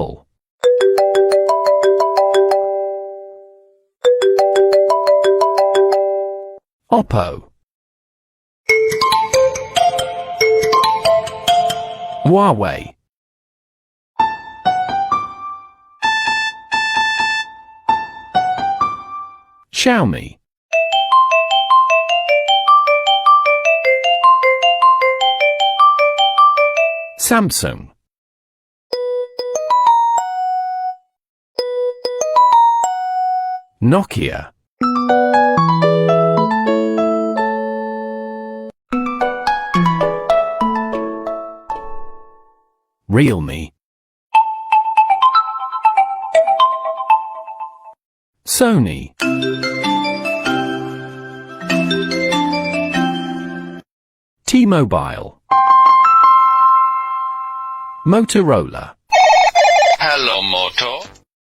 apple. Oppo. Huawei. Xiaomi. Samsung. Nokia. Realme. Sony. T-Mobile. Motorola. Hello, Moto.